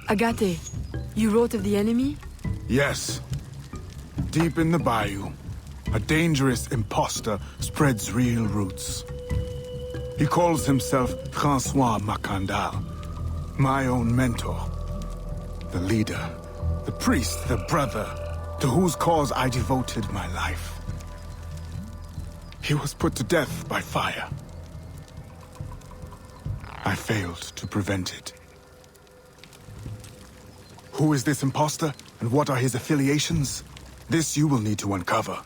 Agate, you wrote of the enemy? Yes. Deep in the bayou, a dangerous imposter spreads real roots. He calls himself Francois Macandal, my own mentor. The leader, the priest, the brother, to whose cause I devoted my life. He was put to death by fire. I failed to prevent it. Who is this imposter, and what are his affiliations? This you will need to uncover.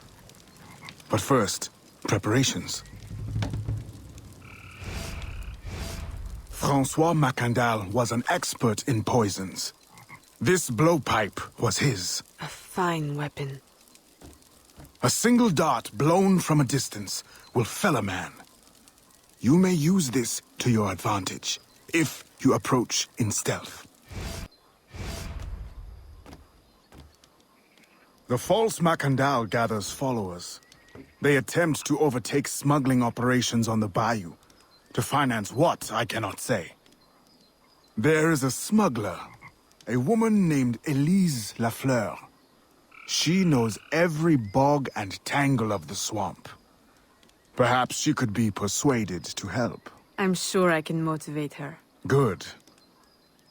But first, preparations. Francois Macandal was an expert in poisons. This blowpipe was his. A fine weapon. A single dart blown from a distance will fell a man. You may use this to your advantage, if you approach in stealth. The false Macandal gathers followers. They attempt to overtake smuggling operations on the bayou. To finance what, I cannot say. There is a smuggler, a woman named Elise Lafleur. She knows every bog and tangle of the swamp. Perhaps she could be persuaded to help. I'm sure I can motivate her. Good.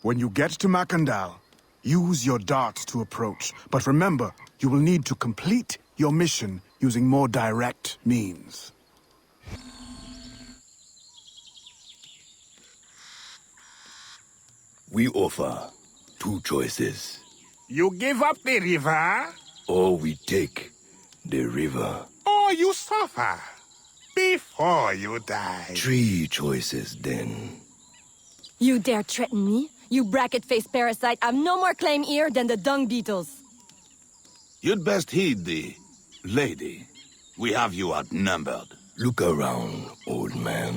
When you get to Macandal, use your dart to approach. But remember, you will need to complete your mission using more direct means. We offer 2 choices. You give up the river, Or we take the river. or you suffer before you die. 3 choices then. You dare threaten me? You bracket-faced parasite, I've no more claim here than the dung beetles. You'd best heed the lady. We have you outnumbered. Look around, old man.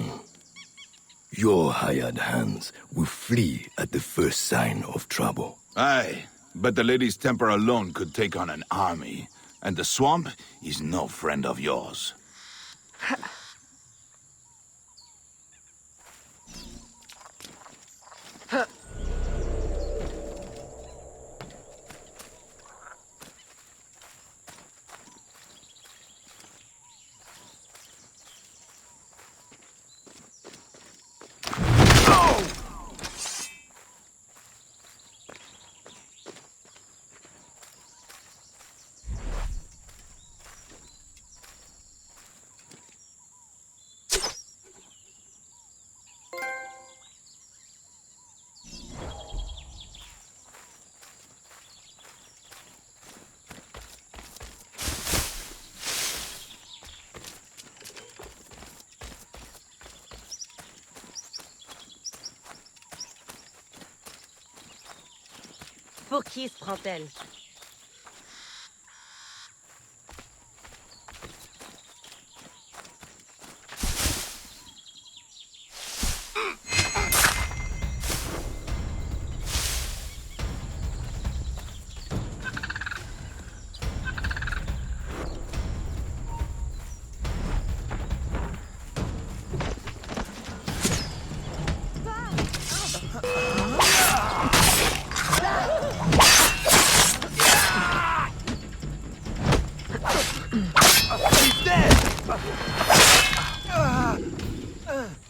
Your hired hands will flee at the first sign of trouble. Aye, but the lady's temper alone could take on an army. And the swamp is no friend of yours. Pour qui se prend-elle?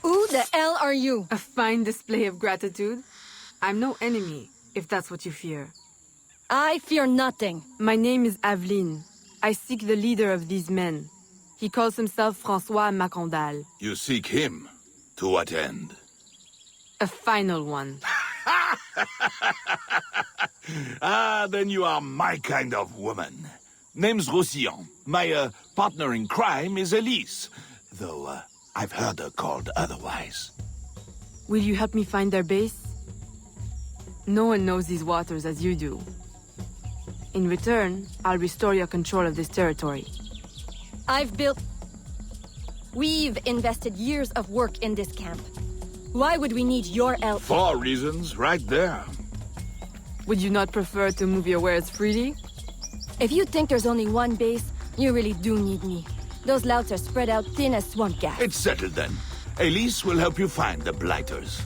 Who the hell are you? A fine display of gratitude. I'm no enemy, if that's what you fear. I fear nothing. My name is Aveline. I seek the leader of these men. He calls himself Francois Macandal. You seek him. To what end? A final one. Ah, then you are my kind of woman. Name's Roussillon. My partner in crime is Elise. Though, I've heard her called otherwise. Will you help me find their base? No one knows these waters as you do. In return, I'll restore your control of this territory. We've invested years of work in this camp. Why would we need your help? 4 reasons, right there. Would you not prefer to move your wares freely? If you think there's only one base, you really do need me. Those louts are spread out thin as swamp gas. It's settled then. Elise will help you find the blighters.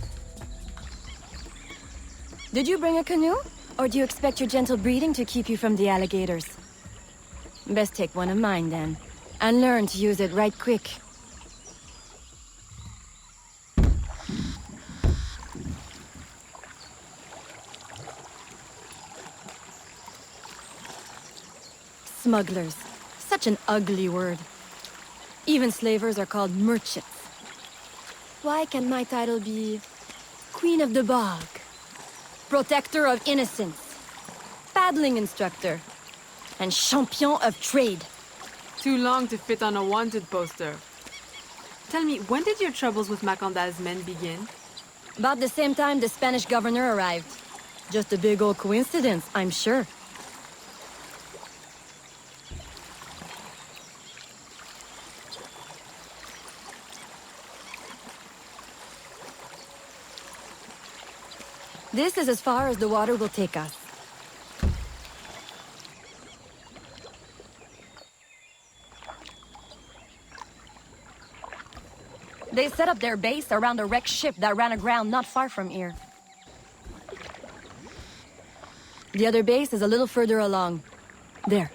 Did you bring a canoe? Or do you expect your gentle breeding to keep you from the alligators? Best take one of mine, then. And learn to use it right quick. Smugglers. Such an ugly word. Even slavers are called merchants. Why can't my title be... Queen of the Bog? Protector of Innocence? Paddling instructor? And champion of trade? Too long to fit on a wanted poster. Tell me, when did your troubles with Macandal's men begin? About the same time the Spanish governor arrived. Just a big old coincidence, I'm sure. This is as far as the water will take us. They set up their base around a wrecked ship that ran aground not far from here. The other base is a little further along. There.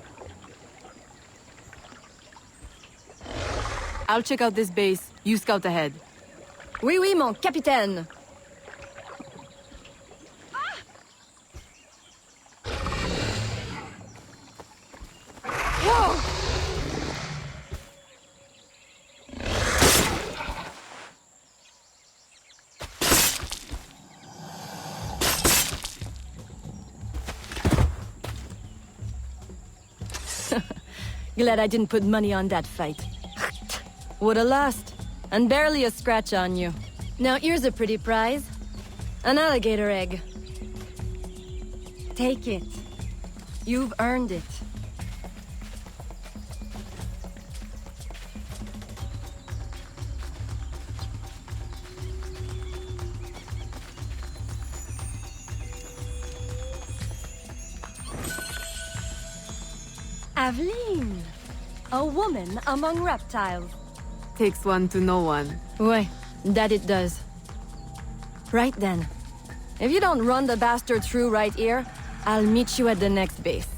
I'll check out this base. You scout ahead. Oui, oui, mon capitaine. Whoa! Glad I didn't put money on that fight. Would've lost. And barely a scratch on you. Now here's a pretty prize. An alligator egg. Take it. You've earned it. Aveline! A woman among reptiles. Takes one to know one. Ouais, that it does. Right then. If you don't run the bastard through right here, I'll meet you at the next base.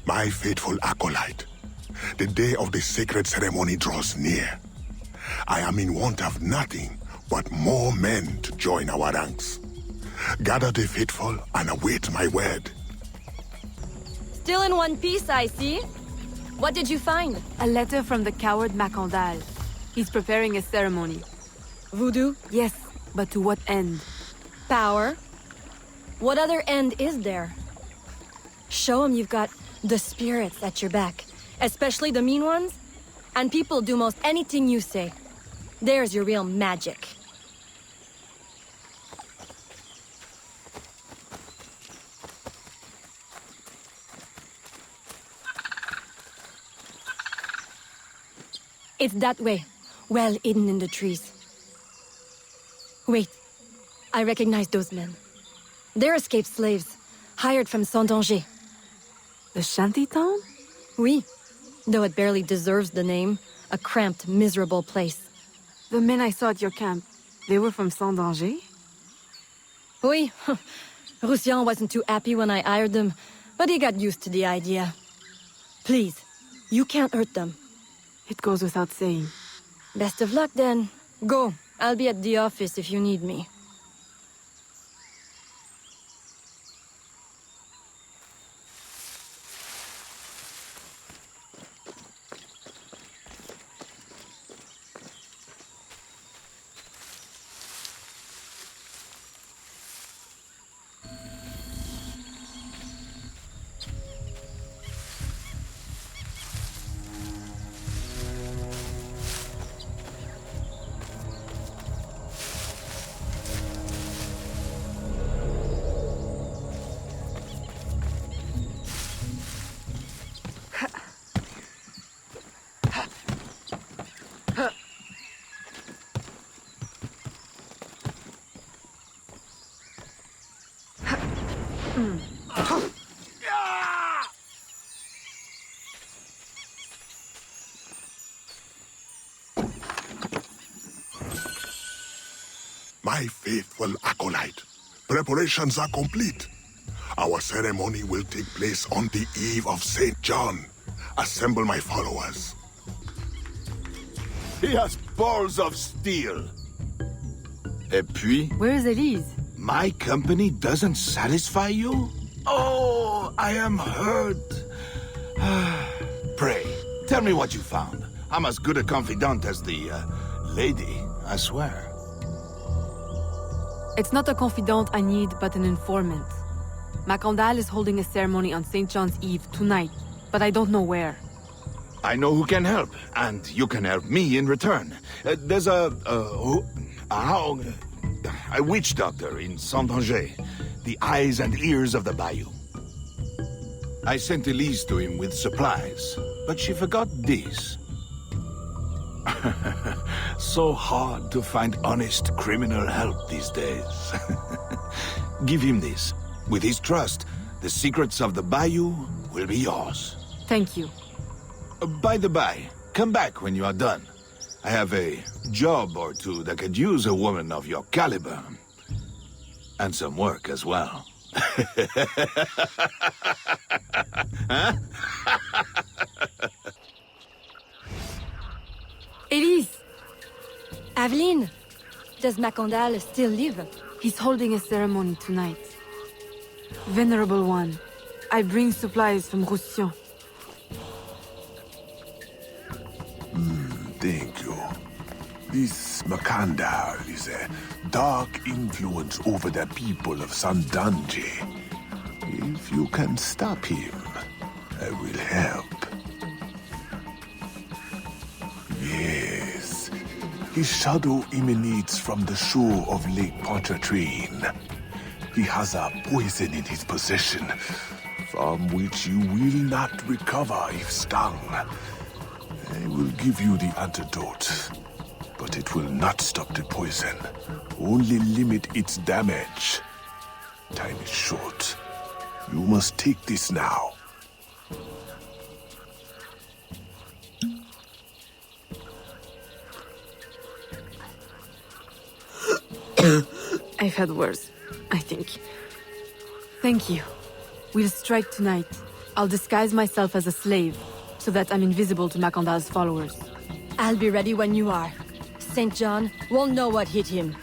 My faithful acolyte, the day of the sacred ceremony draws near. I am in want of nothing but more men to join our ranks. Gather the faithful and await my word. Still in one piece, I see. What did you find? A letter from the coward Macandal. He's preparing a ceremony. Voodoo? Yes, but to what end? Power? What other end is there? Show him you've got the spirits at your back. Especially the mean ones. And people do most anything you say. There's your real magic. It's that way, well hidden in the trees. Wait, I recognize those men. They're escaped slaves, hired from Saint-Danger. The shanty town? Oui, though it barely deserves the name. A cramped, miserable place. The men I saw at your camp, they were from Saint-Danger? Oui, Roussillon wasn't too happy when I hired them, but he got used to the idea. Please, you can't hurt them. It goes without saying. Best of luck then. Go, I'll be at the office if you need me. My faithful acolyte, preparations are complete. Our ceremony will take place on the eve of St. John. Assemble my followers. He has balls of steel. Ep2, Where is Elise? my company doesn't satisfy you? Oh, I am hurt. Pray, tell me what you found. I'm as good a confidant as the, lady, I swear. It's not a confidant I need, but an informant. Macandal is holding a ceremony on St. John's Eve tonight, but I don't know where. I know who can help, and you can help me in return. There's a witch doctor in Saint-Danger, the eyes and ears of the bayou. I sent Elise to him with supplies, but she forgot this. So hard to find honest criminal help these days. Give him this. With his trust, the secrets of the bayou will be yours. Thank you. By the by, come back when you are done. I have a job or two that could use a woman of your caliber. And some work as well. Huh? Elise! Aveline! Does Macandal still live? He's holding a ceremony tonight. Venerable One, I bring supplies from Roussillon. Thank you. This Macandal is a dark influence over the people of Saint-Danger. If you can stop him, I will help. Yes. His shadow emanates from the shore of Lake Pontchartrain. He has a poison in his possession, from which you will not recover if stung. I will give you the antidote, but it will not stop the poison, only limit its damage. Time is short. You must take this now. I've had worse, I think. Thank you. We'll strike tonight. I'll disguise myself as a slave, so that I'm invisible to Macandal's followers. I'll be ready when you are. St. John won't know what hit him.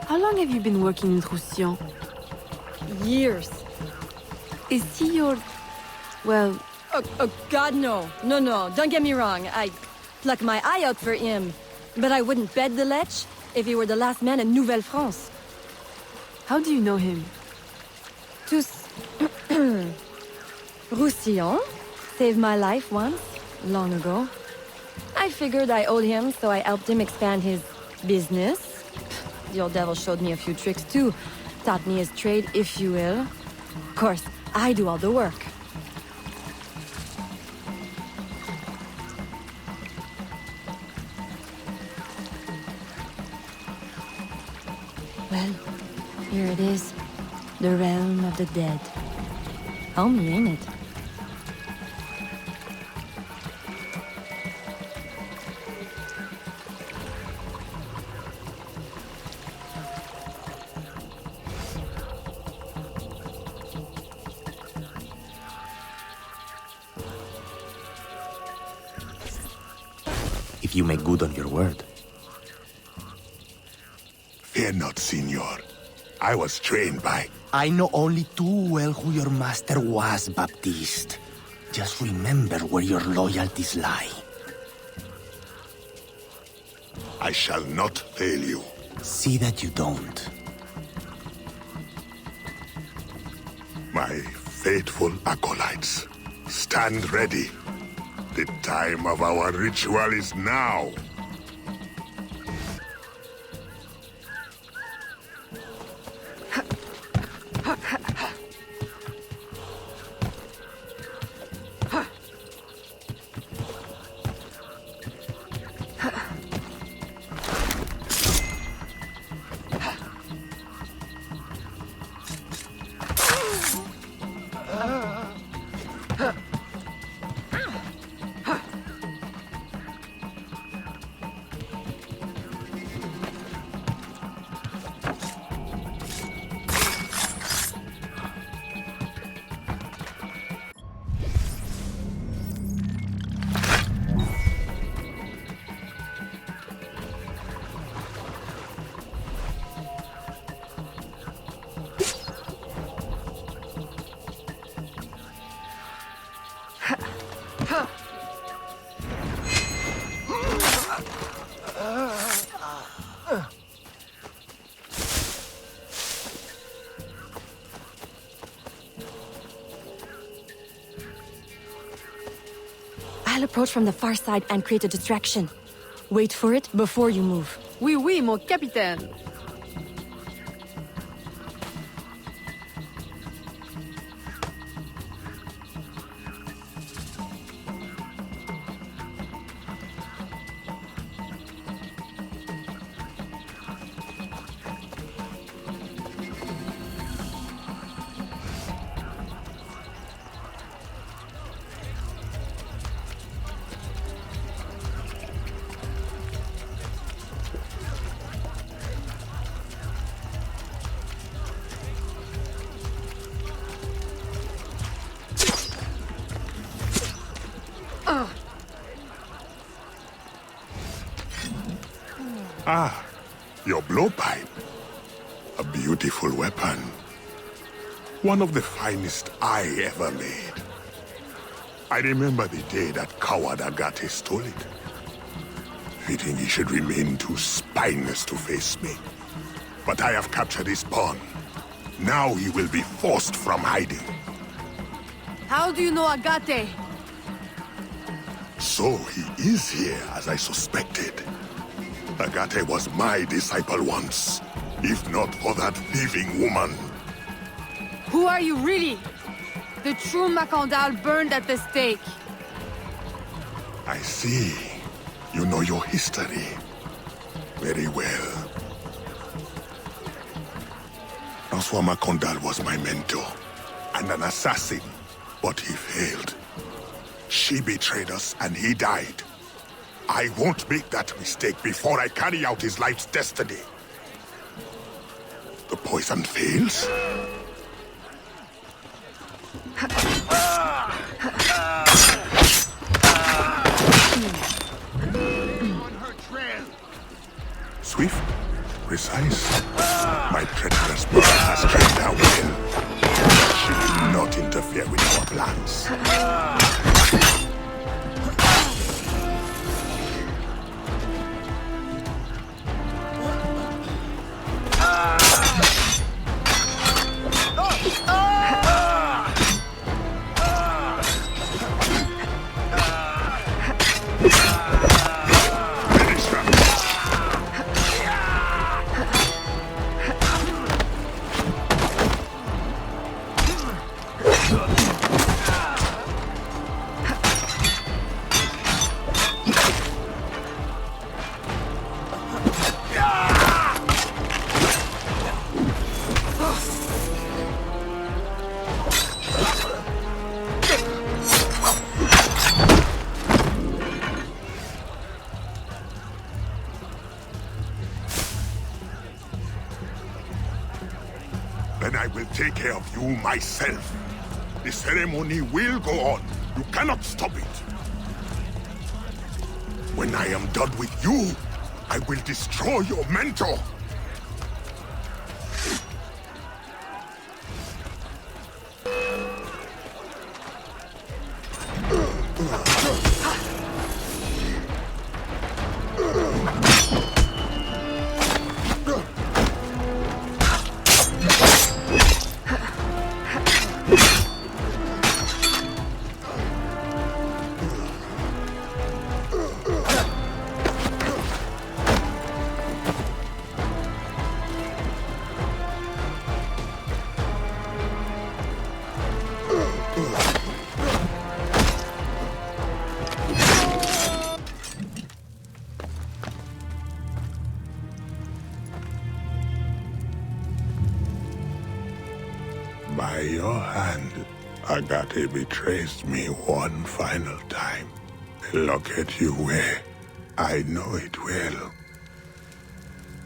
How long have you been working in Roussillon? Years. Is he your... well... Oh, God, no. No, don't get me wrong. I'd pluck my eye out for him. But I wouldn't bet the lech if he were the last man in Nouvelle-France. How do you know him? Tous... Roussillon saved my life once, long ago. I figured I owed him, so I helped him expand his business. The old devil showed me a few tricks too. Taught me his trade, if you will. Of course, I do all the work. Well, here it is. The realm of the dead. Homey, ain't it? If you make good on your word. Fear not, Signor. I was trained by... I know only too well who your master was, Baptiste. Just remember where your loyalties lie. I shall not fail you. See that you don't. My faithful acolytes, stand ready. The time of our ritual is now. I'll approach from the far side and create a distraction. Wait for it before you move. Oui, oui, mon capitaine. Ah, your blowpipe. A beautiful weapon. One of the finest I ever made. I remember the day that coward Agate stole it. Fitting he should remain too spineless to face me. But I have captured his pawn. Now he will be forced from hiding. How do you know Agate? So he is here as I suspected. Agate was my disciple once, if not for that thieving woman. Who are you really? The true Macandal burned at the stake. I see. You know your history. Very well. Francois Macandal was my mentor, and an assassin, but he failed. She betrayed us, and he died. I won't make that mistake before I carry out his life's destiny. The poison fails? Swift, precise. My treacherous brother has trained her well. But she will not interfere with our plans. will take care of you myself. The ceremony will go on. You cannot stop it. When I am done with you, I will destroy your mentor. By your hand, Agate betrays me one final time. The locket you wear, I know it well.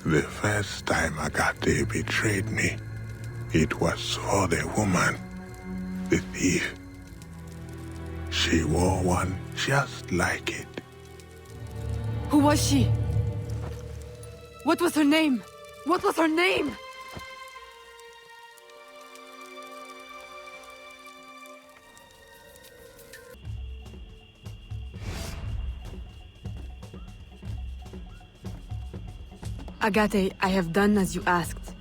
The first time Agate betrayed me, it was for the woman, the thief. She wore one just like it. Who was she? What was her name? What was her name? Agate, I have done as you asked.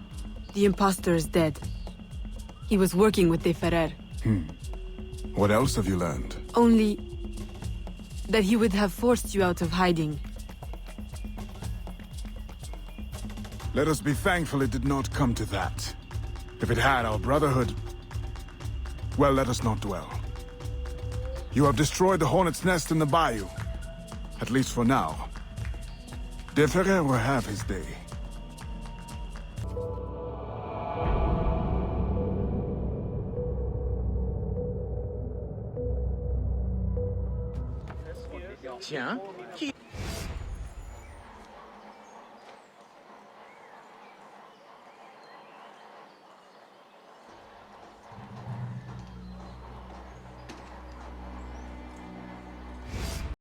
The imposter is dead. He was working with De Ferrer. What else have you learned? Only that he would have forced you out of hiding. Let us be thankful it did not come to that. If it had, our brotherhood... Well, let us not dwell. You have destroyed the hornet's nest in the bayou. At least for now. De Ferrer will have his day. Tiens, qui...